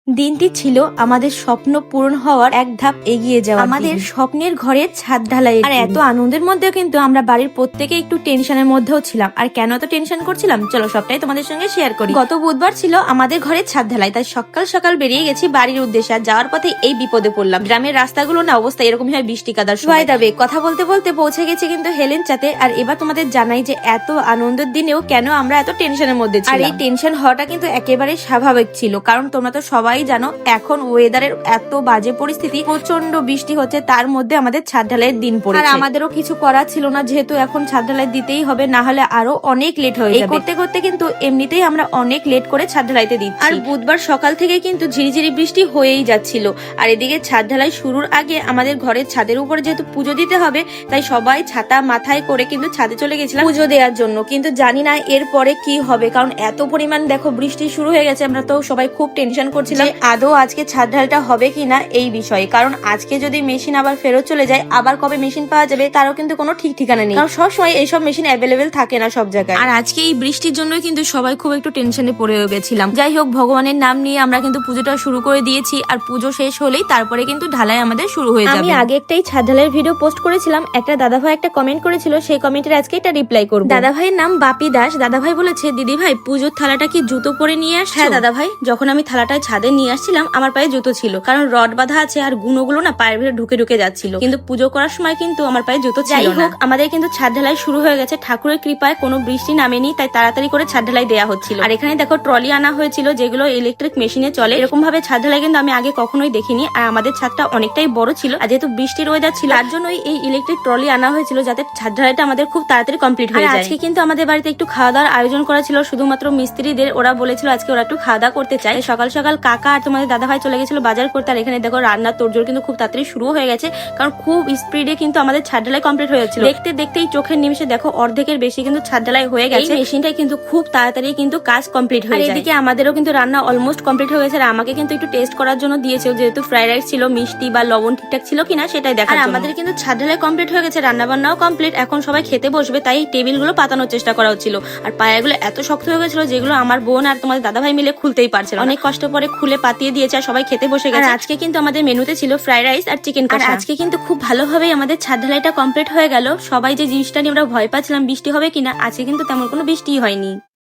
দিনটি ছিল আমাদের স্বপ্ন পূরণ হওয়ার এক ধাপ এগিয়ে যাওয়া। আমাদের স্বপ্নের ঘরের ছাদ ঢালাই। আর এত আনন্দের মধ্যেও কিন্তু আমরা বাড়ির প্রত্যেকে একটু টেনশনের মধ্যেও ছিলাম। আর কেন এত টেনশন করছিলাম চলো সবটাই তোমাদের সঙ্গে শেয়ার করি। গত বুধবার ছিল আমাদের ঘরের ছাদ ঢালাই, তাই সকাল সকাল বেরিয়ে গেছি বাড়ির উদ্দেশ্যে। আর যাওয়ার পথে এই বিপদে পড়লাম। গ্রামের রাস্তাগুলো না অবস্থা এরকমই হয় বৃষ্টি কাদার সময়। দাবে কথা বলতে বলতে পৌঁছে গেছি কিন্তু হেলেঞ্চাতে। আর এবার তোমাদের জানাই যে এত আনন্দের দিনেও কেন আমরা এত টেনশনের মধ্যে ছিলাম। আর এই টেনশন হওয়াটা কিন্তু একেবারে স্বাভাবিক ছিল, কারণ তোমরা তো সবাই জানো এখন ওয়েদারের এত বাজে পরিস্থিতি, প্রচন্ড বৃষ্টি হচ্ছে, তার মধ্যে আমাদের ছাদ ঢালাইয়ের দিন পড়েছে। আর আমাদেরও কিছু করার ছিল না, যেহেতু এখন ছাদ ঢালাই দিতেই হবে, না হলে আরো অনেক লেট হয়ে যাবে। করতে করতে কিন্তু এমনিতেই আমরা অনেক লেট করে ছাদ ঢালাইতে দিচ্ছি। আর বুধবার সকাল থেকে কিন্তু ঝিরিঝিরি বৃষ্টি হয়েই যাচ্ছিল। আর এদিকে ছাদ ঢালাই শুরুর আগে আমাদের ঘরের ছাদের উপরে যেহেতু পুজো দিতে হবে, তাই সবাই ছাতা মাথায় করে কিন্তু ছাদে চলে গেছিলাম পুজো দেওয়ার জন্য। কিন্তু জানি না এরপরে কি হবে, কারণ এত পরিমাণ দেখো বৃষ্টি শুরু হয়ে গেছে। আমরা তো সবাই খুব টেনশন করছিলাম আদৌ আজকে ছাদ ঢালটা হবে কিনা এই বিষয়ে, কারণ আজকে যদি মেশিন আবার ফেরত চলে যায়, আবার কবে মেশিন পাওয়া যাবে তারও কিন্তু কোনো ঠিক ঠিকানা নেই, কারণ সবসময় এইসব মেশিন অ্যাভেলেবেল থাকে না সব জায়গায়। আর আজকে এই বৃষ্টির জন্য কিন্তু সবাই খুব একটু টেনশনে পড়ে গেছিলাম। যাই হোক, ভগবানের নাম নিয়ে আমরা কিন্তু পুজোটা শুরু করে দিয়েছি। আর পুজো শেষ হলেই তারপরে কিন্তু ঢালাই আমাদের শুরু হয়ে যাবে। আমি আগে একটাই ছাদ ঢালাইয়ের ভিডিও পোস্ট করেছিলাম, একটা দাদাভাই একটা কমেন্ট করেছিল, সেই কমেন্টের আজকে এটা রিপ্লাই করব। দাদাভাইয়ের নাম বাপি দাস। দাদাভাই বলেছে, দিদি ভাই পুজোর থালাটা কি জুতো পরে নিয়ে আসছো? হ্যাঁ দাদাভাই, যখন আমি থালাটা ছাদে নিয়ে আসছিলাম আমার পায়ে জুতো ছিল, কারণ রড বাঁধা আছে আর গুণগুলো না পায়ের ভিতরে ঢুকে ঢুকে যাচ্ছিল, কিন্তু পুজো করার সময় কিন্তু আমার পায়ে জুতো ছিল না। যাই হোক, আমাদের কিন্তু ছাদ ঢালাই শুরু হয়ে গেছে। ঠাকুরের কৃপায় কোনো বৃষ্টি নামেনি, তাই তাড়াতাড়ি করে ছাদ ঢালাই দেওয়া হচ্ছিল। আর এখানে দেখো ট্রলি আনা হয়েছিল, যেগুলো ইলেকট্রিক মেশিনে চলে। এরকম ভাবে ছাদ ঢালাই কিন্তু আমি আগে কখনোই দেখিনি। আর আমাদের ছাদটা অনেকটাই বড় ছিল, আর যেহেতু বৃষ্টির ওয়েদার ছিল তার জন্যই এই ইলেকট্রিক ট্রলি আনা হয়েছিল, যাতে ছাদ ঢালাইটা আমাদের খুব তাড়াতাড়ি কমপ্লিট হয়ে যায়। আজকে কিন্তু আমাদের বাড়িতে একটু খাওয়া দাওয়ার আয়োজন করা ছিল, শুধুমাত্র মিস্ত্রিদের। ওরা বলেছিল আজকে ওরা একটু খাওয়া দাওয়া করতে চায়। সকাল সকাল কাকা আর তোমাদের দাদাভাই চলে গেছিল বাজার করতে। আর এখানে দেখো রান্নার তোড়জোড় কিন্তু খুব তাড়াতাড়ি শুরু হয়ে গেছে, কারণ খুব স্পিডে কিন্তু আমাদের ছাদ ঢালাই কমপ্লিট হয়ে যাচ্ছিল। দেখতে দেখতেই চোখের নিমিষে দেখো অর্ধেকের বেশি কিন্তু ছাদ ঢালাই হয়ে গেছে। এই মেশিনটাই কিন্তু খুব তাড়াতাড়ি কিন্তু কাজ কমপ্লিট হয়ে যায়। আর এদিকে আমাদেরও কিন্তু রান্না অলমোস্ট কমপ্লিট হয়ে গেছে। আর আমাকে কিন্তু একটু টেস্ট করার জন্য দিয়েছে, যেহেতু ফ্রাইড রাইস ছিল, মিষ্টি বা লবণ ঠিকঠাক ছিল কিনা সেটাই দেখার জন্য। আমাদের কিন্তু ছাদ ঢালাই কমপ্লিট হয়ে গেছে, রান্না বান্নাও কমপ্লিট। এখন সবাই খেতে বসবে, তাই টেবিলগুলো পাতানোর চেষ্টা করা হচ্ছিল। আর পায়াগুলো এত শক্ত হয়ে গেছিল, যেগুলো আমার বোন আর তোমাদের দাদাভাই মিলে খুলতেই পারছিল। অনেক কষ্ট করে খুলে পাতিয়ে দিয়েছে, আর সবাই খেতে বসে গেছে। আজকে কিন্তু আমাদের মেনুতে ছিল ফ্রাইড রাইস আর চিকেন কষা। আজকে কিন্তু খুব ভালোভাবেই আমাদের ছাদ ঢালাইটা কমপ্লিট হয়ে গেল। সবাই যে জিনিসটা নিয়ে আমরা ভয় পাচ্ছিলাম বৃষ্টি হবে কিনা, আজকে কিন্তু তেমন কোনো বৃষ্টি হয়নি।